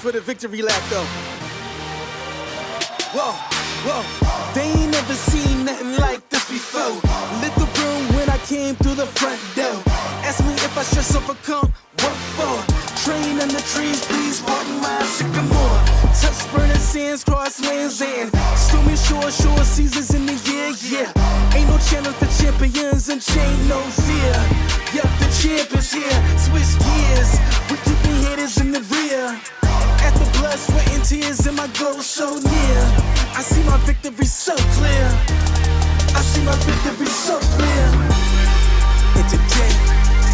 for the victory lap, though. Whoa, whoa. They ain't never seen nothing like this before. Lit the room when I came through the front door. Ask me if I should overcome, what for? Train in the trees, please pardon my sycamore. Touch burning sands, cross lands, and stormy shore seasons in the year, yeah. Ain't no channel for champions and chain no fear. Yup, the champ is here, switch gears. We keeping haters in the rear. At the blood, sweat, and tears, and my goal so near. I see my victory so clear. I see my victory so clear. And today,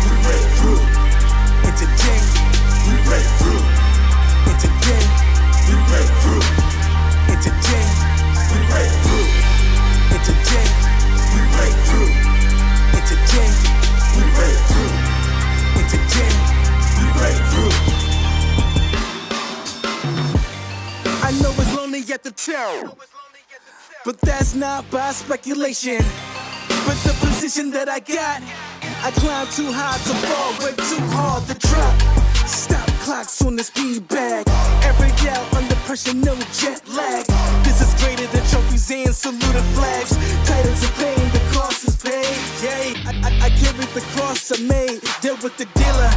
we break through. And today, we break through. And today, we break through. And today, we break through. And today, we break through. And today, we break through. And today, we break through. I know it's lonely at the top, but that's not by speculation. But the position that I got, I climb too high to fall, way too hard to drop. Stop clocks on the speed bag. Every out under pressure, no jet lag. This is greater than trophies and saluted flags. Titles of fame, the cost is paid. Yay, I carried the cross I made. Deal with the dealer,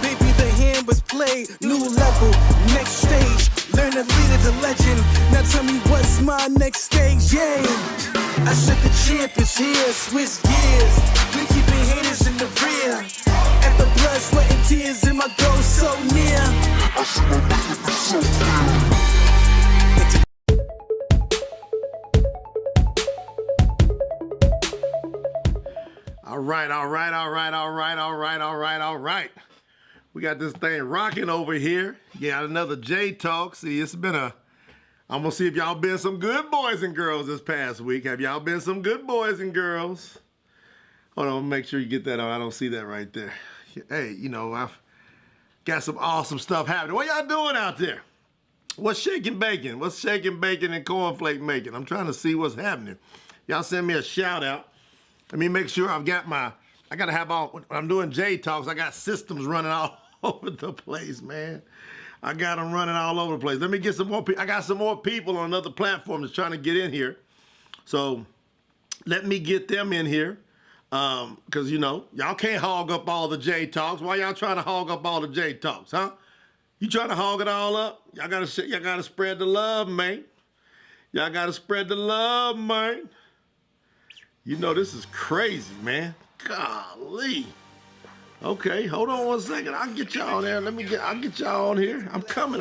baby, the hand was played. New level, next stage. Learn to lead it to legend. Now tell me what's my next stage, yeah. I said the champ is here, switch gears. We keeping haters in the rear. At the blood, sweat, and tears, and my goal so near. I see my victory so clear. All right. We got this thing rocking over here. Yeah, another J Talk. See, it's been I'm gonna see if y'all been some good boys and girls this past week. Have y'all been some good boys and girls? Hold on, make sure you get that on. I don't see that right there. Hey, you know, I've got some awesome stuff happening. What y'all doing out there? What's shaking bacon? What's shaking bacon and cornflake making? I'm trying to see what's happening. Y'all send me a shout out. Let me make sure I've got I gotta have all, when I'm doing J Talks, I got systems running all over the place, man. I got them running all over the place. Let me get some more people. I got some more people on another platform that's trying to get in here. So let me get them in here. Cause you know, y'all can't hog up all the J Talks. Why y'all trying to hog up all the J Talks, huh? You trying to hog it all up? Y'all gotta spread the love, man. Y'all gotta spread the love, man. You know, this is crazy, man. Golly. Okay, hold on one second. I'll get y'all there. I'll get y'all on here. I'm coming.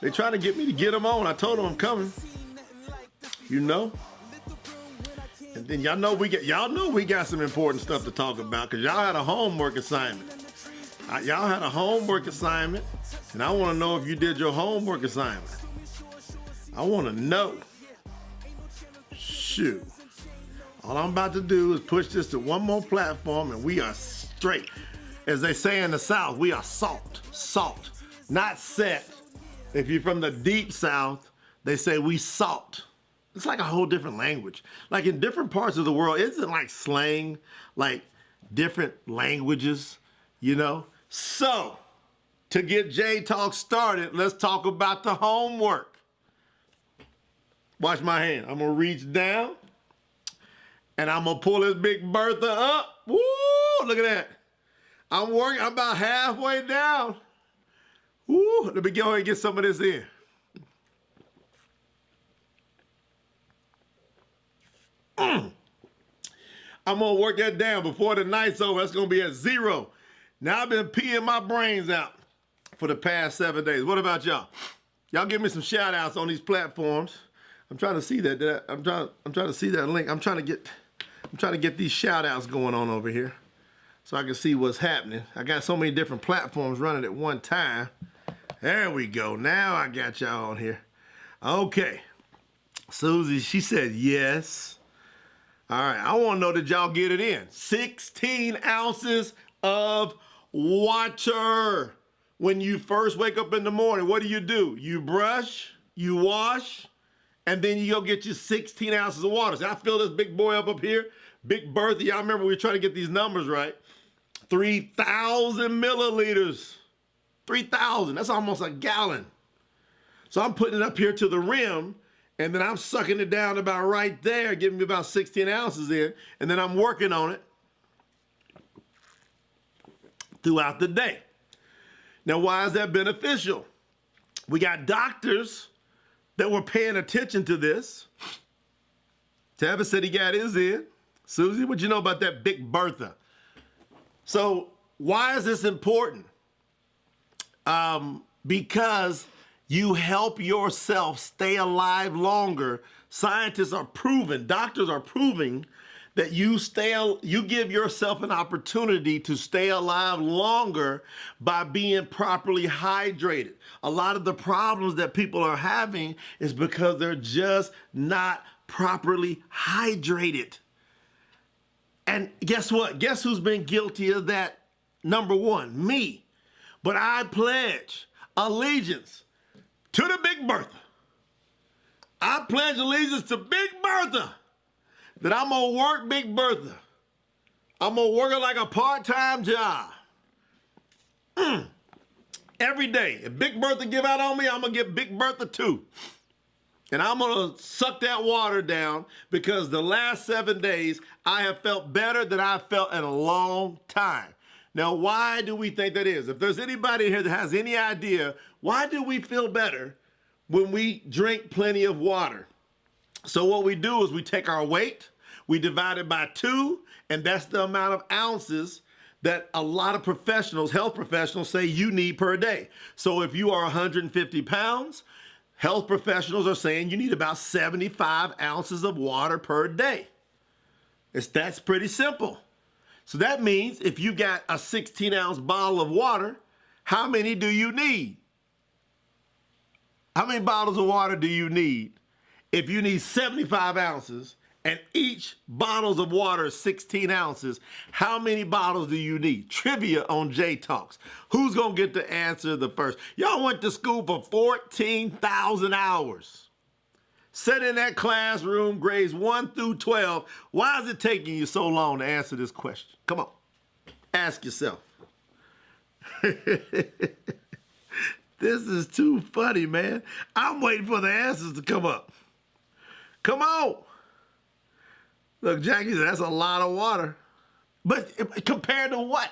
They trying to get me to get them on. I told them I'm coming. You know? And then y'all know we got some important stuff to talk about because y'all had a homework assignment. Y'all had a homework assignment, and I want to know if you did your homework assignment. I want to know. Shoot. All I'm about to do is push this to one more platform and we are straight. As they say in the South, we are salt, not set. If you're from the deep South, they say we salt. It's like a whole different language. Like in different parts of the world, isn't like slang, like different languages, you know? So, to get J Talk started, let's talk about the homework. Watch my hand. I'm gonna reach down and I'm gonna pull this big Bertha up. Woo, look at that. I'm about halfway down. Woo, let me go ahead and get some of this in. I'm gonna work that down before the night's over. That's gonna be at 0. Now I've been peeing my brains out for the past 7 days. What about y'all? Y'all give me some shout outs on these platforms. I'm trying to see that. I'm trying to see that link. I'm trying to get these shout outs going on over here so I can see what's happening. I got so many different platforms running at one time. There we go. Now I got y'all on here. Okay. Susie, she said yes. All right. I want to know, did y'all get it in? 16 ounces of water. When you first wake up in the morning, what do? You brush, you wash, and then you go get your 16 ounces of water. So I fill this big boy up here, Big Bertha. Y'all remember we were trying to get these numbers right. 3,000 milliliters. 3,000. That's almost a gallon. So I'm putting it up here to the rim, and then I'm sucking it down about right there, giving me about 16 ounces in, and then I'm working on it throughout the day. Now, why is that beneficial? We got doctors that were paying attention to this. Tabitha said he got his in. Susie, what you know about that Big Bertha? So why is this important? Because you help yourself stay alive longer. Scientists are proving, doctors are proving that you give yourself an opportunity to stay alive longer by being properly hydrated. A lot of the problems that people are having is because they're just not properly hydrated. And guess what? Guess who's been guilty of that? Number one, me. But I pledge allegiance to the Big Bertha. I pledge allegiance to Big Bertha. That I'm gonna work Big Bertha. I'm gonna work it like a part-time job. Every day. If Big Bertha give out on me, I'm gonna get Big Bertha too. And I'm gonna suck that water down because the last 7 days, I have felt better than I've felt in a long time. Now, why do we think that is? If there's anybody here that has any idea, why do we feel better when we drink plenty of water? So what we do is we take our weight, we divide it by 2, and that's the amount of ounces that a lot of professionals, health professionals, say you need per day. So if you are 150 pounds, health professionals are saying you need about 75 ounces of water per day. That's pretty simple. So that means if you got a 16-ounce bottle of water, how many do you need? How many bottles of water do you need? If you need 75 ounces and each bottles of water is 16 ounces, how many bottles do you need? Trivia on J Talks. Who's going to get the answer the first? Y'all went to school for 14,000 hours. Sat in that classroom, grades 1 through 12. Why is it taking you so long to answer this question? Come on, ask yourself. This is too funny, man. I'm waiting for the answers to come up. Come on. Look, Jackie said, that's a lot of water. But compared to what?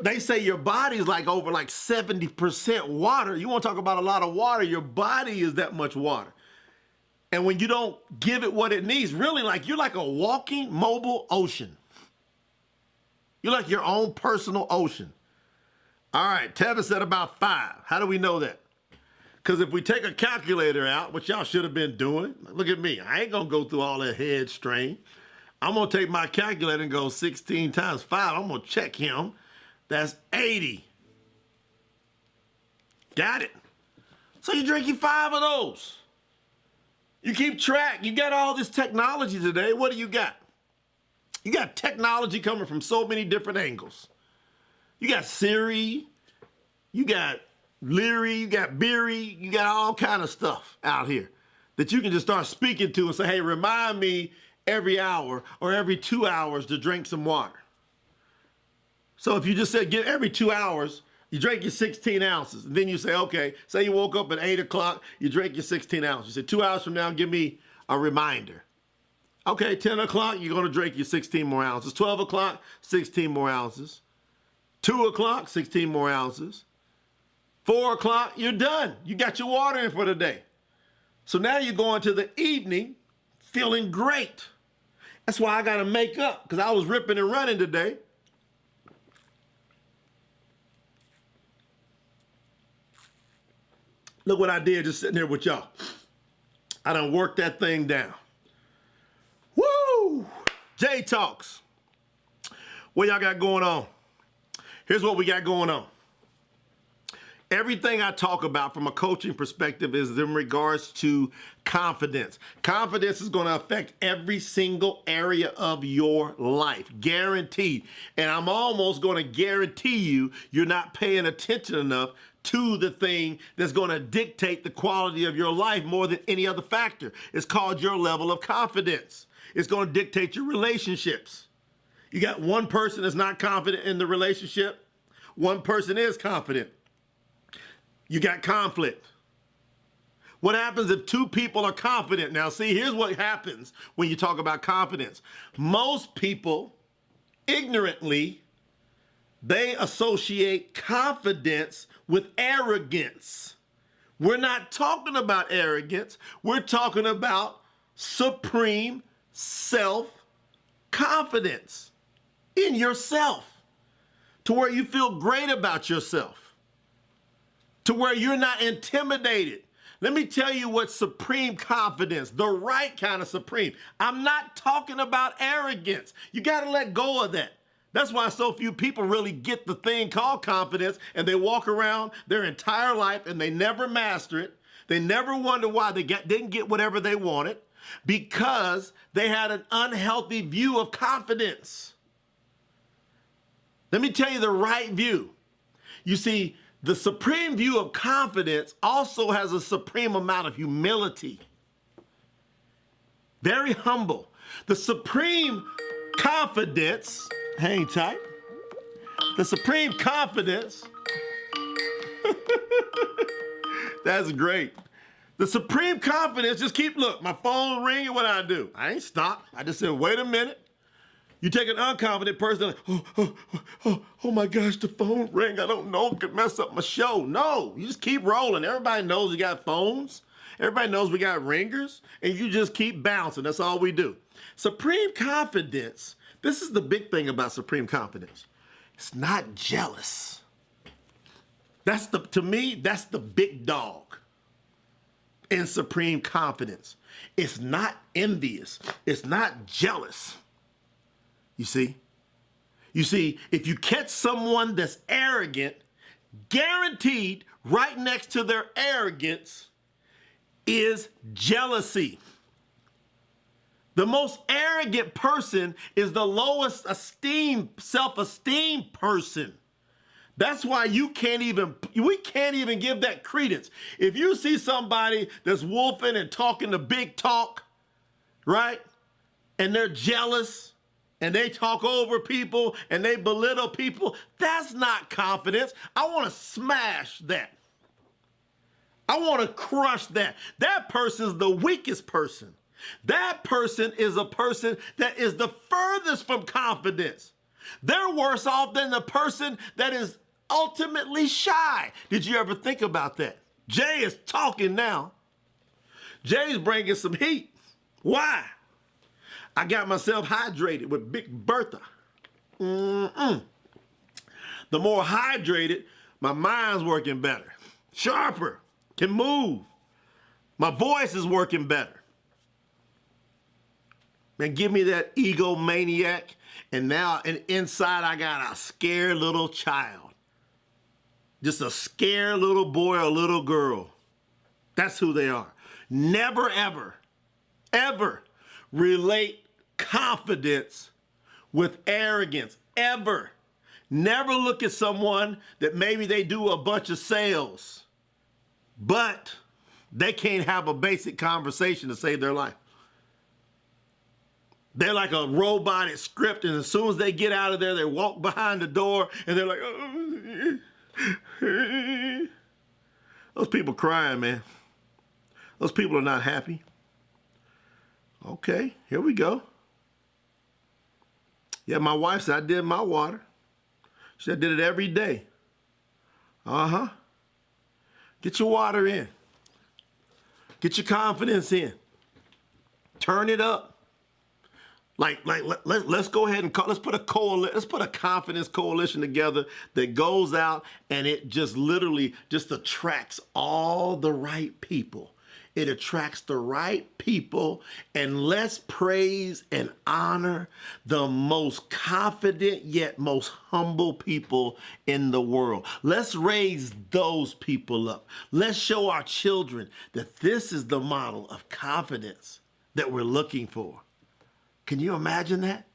They say your body's like over like 70% water. You want to talk about a lot of water, your body is that much water. And when you don't give it what it needs, really like you're like a walking mobile ocean. You're like your own personal ocean. All right, Tevin said about 5. How do we know that? Because if we take a calculator out, which y'all should have been doing, look at me. I ain't going to go through all that head strain. I'm going to take my calculator and go 16 times 5. I'm going to check him. That's 80. Got it. So you're drinking 5 of those. You keep track. You got all this technology today. What do you got? You got technology coming from so many different angles. You got Siri. You got Leary, you got Beery, you got all kind of stuff out here that you can just start speaking to and say, hey, remind me every hour or every 2 hours to drink some water. So if you just said get every 2 hours, you drink your 16 ounces. And then you say, okay, say you woke up at 8 o'clock, you drink your 16 ounces. You say 2 hours from now, give me a reminder. Okay, 10 o'clock, you're going to drink your 16 more ounces. 12 o'clock, 16 more ounces. 2 o'clock, 16 more ounces. 4 o'clock, you're done. You got your water in for the day. So now you're going to the evening feeling great. That's why I got to make up, because I was ripping and running today. Look what I did just sitting here with y'all. I done worked that thing down. Woo! J Talks. What y'all got going on? Here's what we got going on. Everything I talk about from a coaching perspective is in regards to confidence. Confidence is going to affect every single area of your life, guaranteed. And I'm almost going to guarantee you're not paying attention enough to the thing that's going to dictate the quality of your life more than any other factor. It's called your level of confidence. It's going to dictate your relationships. You got one person that's not confident in the relationship. one person is confident, you got conflict. What happens if two people are confident? Now, see, here's what happens when you talk about confidence. Most people, ignorantly, they associate confidence with arrogance. We're not talking about arrogance. We're talking about supreme self-confidence in yourself, to where you feel great about yourself, to where you're not intimidated. Let me tell you what supreme confidence, the right kind of supreme. I'm not talking about arrogance. You got to let go of that. That's why so few people really get the thing called confidence, and they walk around their entire life and they never master it. They never wonder why they didn't get whatever they wanted, because they had an unhealthy view of confidence. Let me tell you the right view. You see, the supreme view of confidence also has a supreme amount of humility. Very humble. The supreme confidence, hang tight. The supreme confidence, that's great. The supreme confidence, just look, my phone ringing, what I do? I ain't stopped. I just said, wait a minute. You take an unconfident person, like, oh my gosh, the phone rang. I don't know, it could mess up my show. No, you just keep rolling. Everybody knows we got phones. Everybody knows we got ringers, and you just keep bouncing. That's all we do. Supreme confidence, this is the big thing about supreme confidence. It's not jealous. To me, that's the big dog in supreme confidence. It's not envious. It's not jealous. You see, if you catch someone that's arrogant, guaranteed right next to their arrogance is jealousy. The most arrogant person is the lowest self-esteem person. That's why we can't even give that credence. If you see somebody that's wolfing and talking the big talk, right, and they're jealous, and they talk over people, and they belittle people, that's not confidence. I want to smash that. I want to crush that. That person's the weakest person. That person is a person that is the furthest from confidence. They're worse off than the person that is ultimately shy. Did you ever think about that? Jay is talking now. Jay's bringing some heat. Why? I got myself hydrated with Big Bertha. The more hydrated, my mind's working better, sharper, can move. My voice is working better. Man, give me that egomaniac, and now inside I got a scared little child. Just a scared little boy or little girl. That's who they are. Never, ever, ever relate confidence with arrogance, ever. Never look at someone that maybe they do a bunch of sales, but they can't have a basic conversation to save their life. They're like a robotic script, and as soon as they get out of there, they walk behind the door, and they're like, oh. Those people crying, man. Those people are not happy. Okay, here we go. Yeah, my wife said I did my water. She said I did it every day. Get your water in. Get your confidence in. Turn it up. Let's go ahead and let's put a confidence coalition together that goes out, and it just literally just attracts all the right people. It attracts the right people, and let's praise and honor the most confident yet most humble people in the world. Let's raise those people up. Let's show our children that this is the model of confidence that we're looking for. Can you imagine that?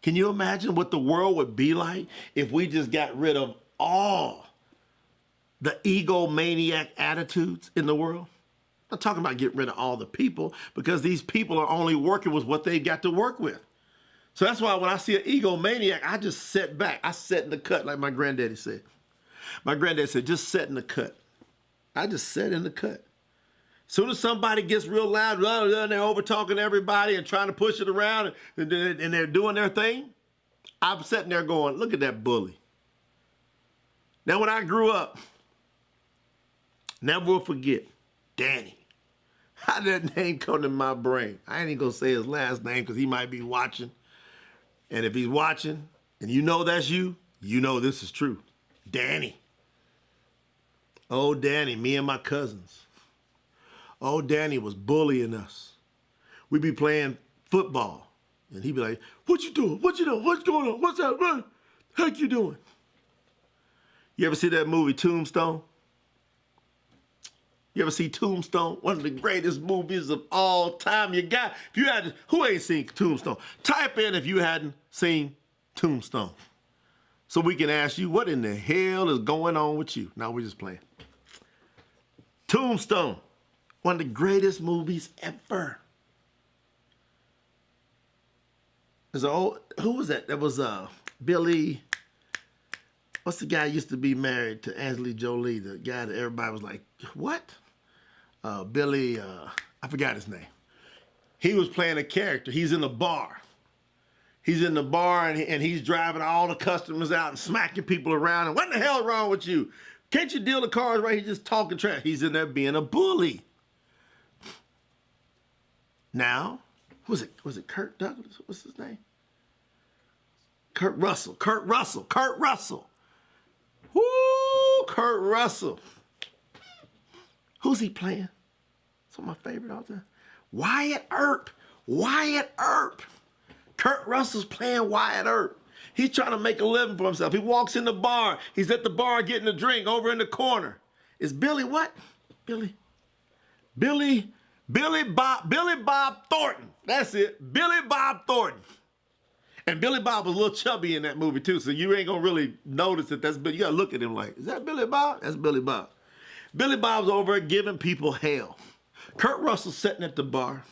Can you imagine what the world would be like if we just got rid of all the egomaniac attitudes in the world? I'm not talking about getting rid of all the people, because these people are only working with what they've got to work with. So that's why when I see an egomaniac, I just sit back. I sit in the cut, like my granddaddy said. My granddad said, just sit in the cut. I just sat in the cut. Soon as somebody gets real loud, and they're over talking everybody and trying to push it around, and they're doing their thing, I'm sitting there going, look at that bully. Now, when I grew up, never will forget, Danny. How did that name come to my brain? I ain't even gonna say his last name because he might be watching. And if he's watching, and you know that's you know this is true. Danny. Oh, Danny, me and my cousins. Oh, Danny was bullying us. We'd be playing football, and he'd be like, what you doing? What you doing? What's going on? What's that? What the heck you doing? You ever see that movie Tombstone? You ever see Tombstone? One of the greatest movies of all time. You got, if you had, who ain't seen Tombstone? Type in if you hadn't seen Tombstone. So we can ask you, what in the hell is going on with you? Now we're just playing. Tombstone. One of the greatest movies ever. There's an old, who was that? That was Billy. What's the guy who used to be married to Angelina Jolie? The guy that everybody was like, what? Billy, I forgot his name. He was playing a character. He's in a bar. He's in the bar and he's driving all the customers out and smacking people around. And what the hell is wrong with you? Can't you deal the cars right? He's just talking trash. He's in there being a bully. Now, was it Kurt Douglas? What's his name? Kurt Russell. Woo, Kurt Russell. Who's he playing? It's one of my favorite all time. Wyatt Earp. Kurt Russell's playing Wyatt Earp. He's trying to make a living for himself. He walks in the bar. He's at the bar getting a drink over in the corner. Is Billy what? Billy Bob Thornton. That's it. Billy Bob Thornton. And Billy Bob was a little chubby in that movie too, so you ain't gonna really notice that that's Billy. You gotta look at him like, is that Billy Bob? That's Billy Bob. Billy Bob's over there giving people hell. Kurt Russell's sitting at the bar,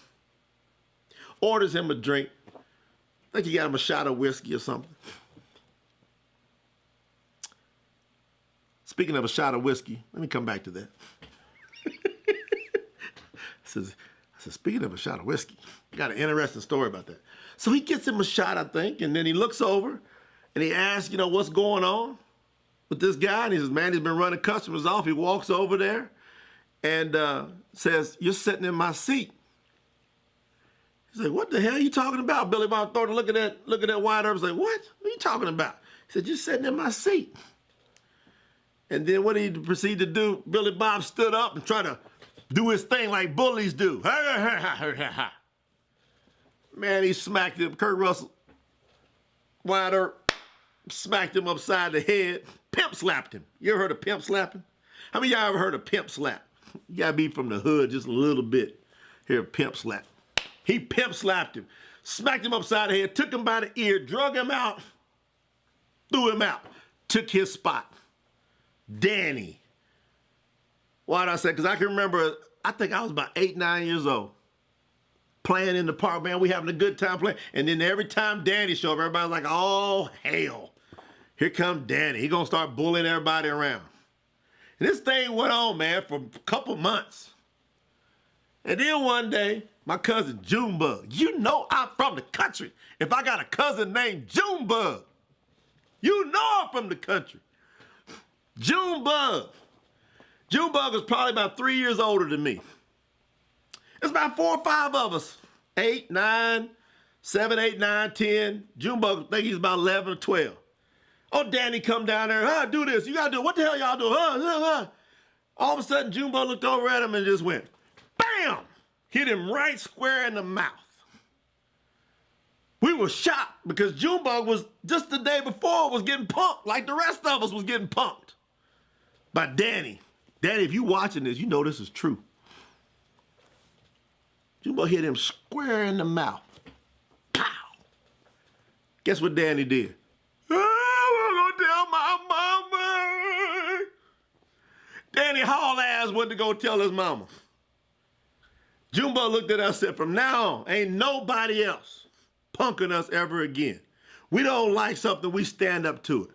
orders him a drink. I think he got him a shot of whiskey or something. Speaking of a shot of whiskey, let me come back to that. I said, speaking of a shot of whiskey, got an interesting story about that. So he gets him a shot, I think, and then he looks over and he asks, what's going on with this guy? And he says, man, he's been running customers off. He walks over there and says, you're sitting in my seat. He's like, what the hell are you talking about? Billy Bob Thornton, look at that Wyatt Earp. He's like, what are you talking about? He said, you're sitting in my seat. And then what did he proceed to do? Billy Bob stood up and tried to do his thing like bullies do. Man, he smacked him. Kurt Russell, Wyatt Earp, smacked him upside the head. Pimp slapped him. You ever heard of pimp slapping? How many of y'all ever heard of pimp slap? You gotta be from the hood just a little bit. Hear a pimp slap. He pimp slapped him, smacked him upside the head, took him by the ear, drug him out, threw him out, took his spot. Danny. Why did I say? Because I can remember, I think I was about 8, 9 years old, playing in the park, man. We having a good time playing. And then every time Danny showed up, everybody's like, oh, hell. Here comes Danny. He gonna start bullying everybody around. And this thing went on, man, for a couple months. And then one day, my cousin Junebug, I'm from the country. If I got a cousin named Junebug, I'm from the country. Junebug. Junebug was probably about 3 years older than me. It's about 4 or 5 of us. 8, 9, 7, 8, 9, 10. Junebug, I think he's about 11 or 12. Oh, Danny come down there, do this. You gotta do it. What the hell y'all do? All of a sudden, Junebug looked over at him and just went, bam! Hit him right square in the mouth. We were shocked because Junebug was, just the day before, was getting punked like the rest of us was getting punked by Danny. Danny, if you watching this, you know this is true. Junebug hit him square in the mouth. Pow! Guess what Danny did? I'm gonna tell my mama. Danny haul ass went to go tell his mama. Junebug looked at us and said, from now on, ain't nobody else punking us ever again. We don't like something, we stand up to it.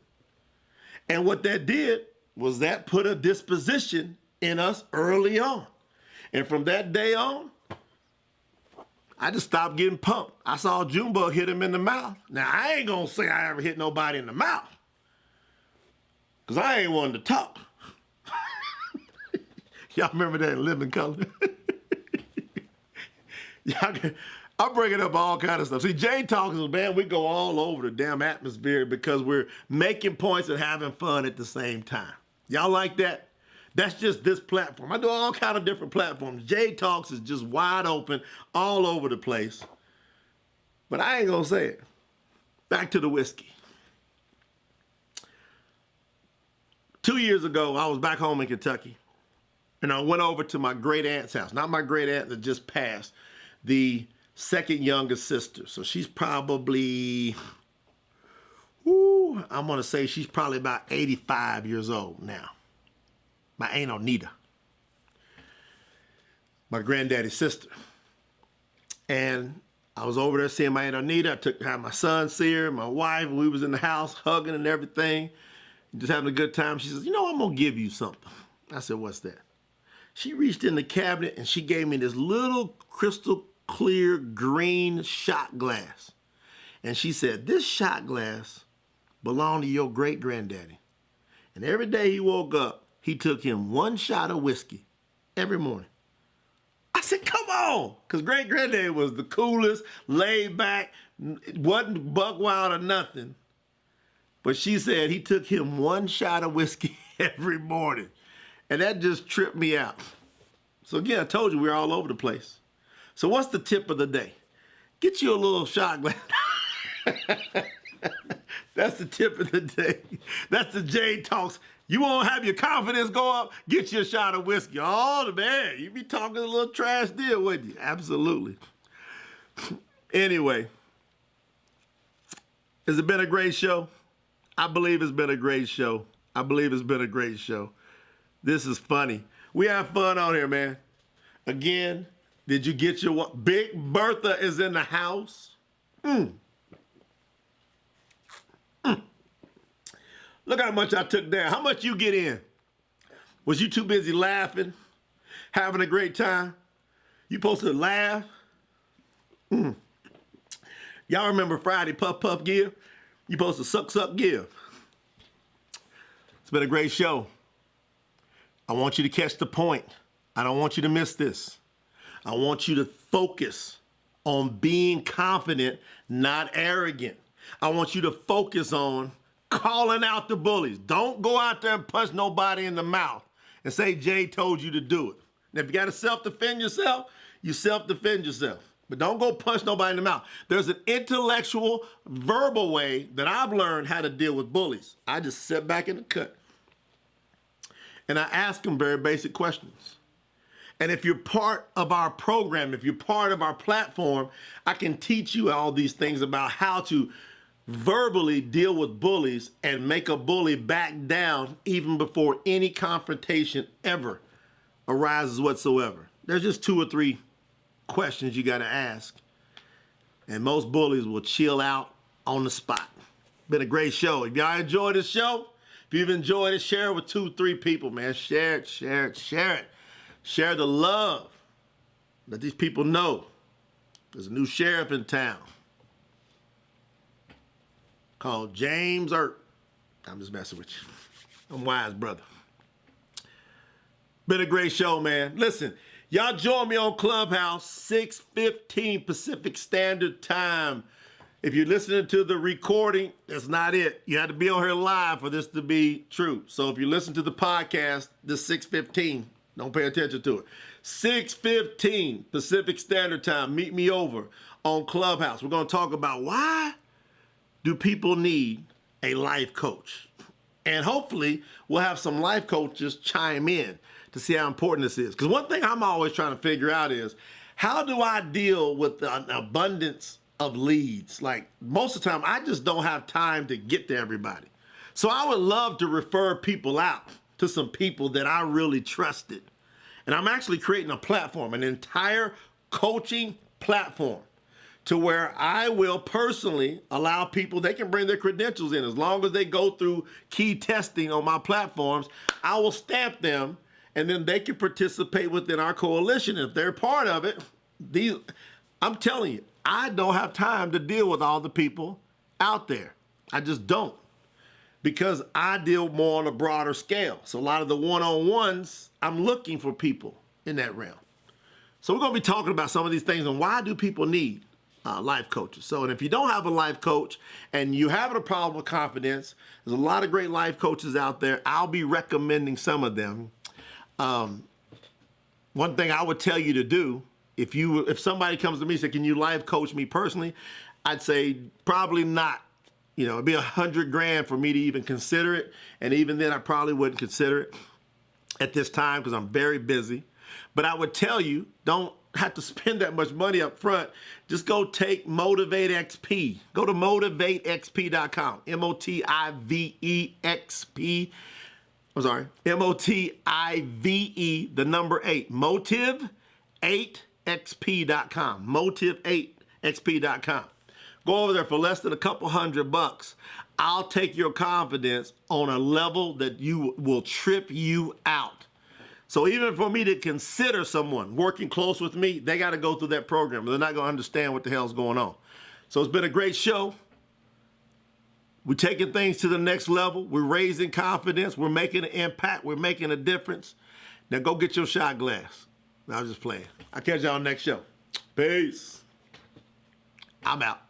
And what that did was that put a disposition in us early on. And from that day on, I just stopped getting punked. I saw Junebug hit him in the mouth. Now, I ain't gonna say I ever hit nobody in the mouth, because I ain't one to talk. Y'all remember that in Living Color? I'm bringing up all kind of stuff. See, Jay Talks, man, we go all over the damn atmosphere because we're making points and having fun at the same time. Y'all like that? That's just this platform. I do all kind of different platforms. Jay Talks is just wide open all over the place. But I ain't gonna say it. Back to the whiskey. 2 years ago, I was back home in Kentucky, and I went over to my great aunt's house. Not my great aunt that just passed, the second youngest sister. So she's probably, I'm gonna say she's probably about 85 years old now. My Aunt Onita, my granddaddy's sister. And I was over there seeing my Aunt Onita. I had my son see her, my wife, and we was in the house hugging and everything, just having a good time. She says, you know, I'm gonna give you something. I said, what's that? She reached in the cabinet and she gave me this little crystal clear green shot glass. And she said, this shot glass belonged to your great granddaddy. And every day he woke up, he took him one shot of whiskey every morning. I said, come on, because great granddaddy was the coolest, laid back, wasn't buck wild or nothing. But she said he took him one shot of whiskey every morning. And that just tripped me out. So again, I told you we're all over the place. So what's the tip of the day? Get you a little shot glass. That's the tip of the day. That's the Jay Talks. You won't have your confidence go up, get you a shot of whiskey. Oh, man, you be talking a little trash deal, wouldn't you? Absolutely. Anyway, has it been a great show? I believe it's been a great show. I believe it's been a great show. This is funny. We have fun on here, man. Again, did you get your what? Big Bertha is in the house. Look how much I took down. How much you get in? Was you too busy laughing, having a great time? You supposed to laugh? Y'all remember Friday, Puff Puff Give? You supposed to suck, suck, give. It's been a great show. I want you to catch the point. I don't want you to miss this. I want you to focus on being confident, not arrogant. I want you to focus on calling out the bullies. Don't go out there and punch nobody in the mouth and say Jay told you to do it. Now, if you got to self-defend yourself, you self-defend yourself. But don't go punch nobody in the mouth. There's an intellectual, verbal way that I've learned how to deal with bullies. I just sit back in the cut and I ask them very basic questions. And if you're part of our program, if you're part of our platform, I can teach you all these things about how to verbally deal with bullies and make a bully back down even before any confrontation ever arises whatsoever. There's just 2 or 3 questions you got to ask, and most bullies will chill out on the spot. Been a great show. If y'all enjoyed this show, if you've enjoyed it, share it with 2, 3 people, man. Share it, share it, share it. Share the love. Let these people know there's a new sheriff in town called James Earp. I'm just messing with you. I'm wise, brother. Been a great show, man. Listen, y'all join me on Clubhouse, 6:15 Pacific Standard Time. If you're listening to the recording, that's not it. You had to be on here live for this to be true. So if you listen to the podcast, this 6:15, don't pay attention to it. 6:15 Pacific Standard Time. Meet me over on Clubhouse. We're going to talk about why do people need a life coach? And hopefully we'll have some life coaches chime in to see how important this is. Because one thing I'm always trying to figure out is, how do I deal with an abundance of leads? Like, most of the time, I just don't have time to get to everybody. So I would love to refer people out to some people that I really trusted. And I'm actually creating a platform, an entire coaching platform, to where I will personally allow people, they can bring their credentials in. As long as they go through key testing on my platforms, I will stamp them, and then they can participate within our coalition. If they're part of it, I'm telling you, I don't have time to deal with all the people out there. I just don't, because I deal more on a broader scale. So a lot of the one-on-ones, I'm looking for people in that realm. So we're going to be talking about some of these things and why do people need life coaches. So, and if you don't have a life coach and you're having a problem with confidence, there's a lot of great life coaches out there. I'll be recommending some of them. One thing I would tell you to do, if somebody comes to me and says, can you life coach me personally? I'd say probably not. You know, it'd be $100,000 for me to even consider it. And even then I probably wouldn't consider it at this time because I'm very busy. But I would tell you, don't have to spend that much money up front. Just go take Motivate XP. Go to motivatexp.com. MOTIVEXP. I'm sorry. MOTIVE, the number 8. Motive8xp.com. Motive8xp.com. Go over there for less than a couple $100. I'll take your confidence on a level that you will trip you out. So even for me to consider someone working close with me, they got to go through that program. They're not going to understand what the hell's going on. So it's been a great show. We're taking things to the next level. We're raising confidence. We're making an impact. We're making a difference. Now go get your shot glass. I was just playing. I'll catch y'all next show. Peace. I'm out.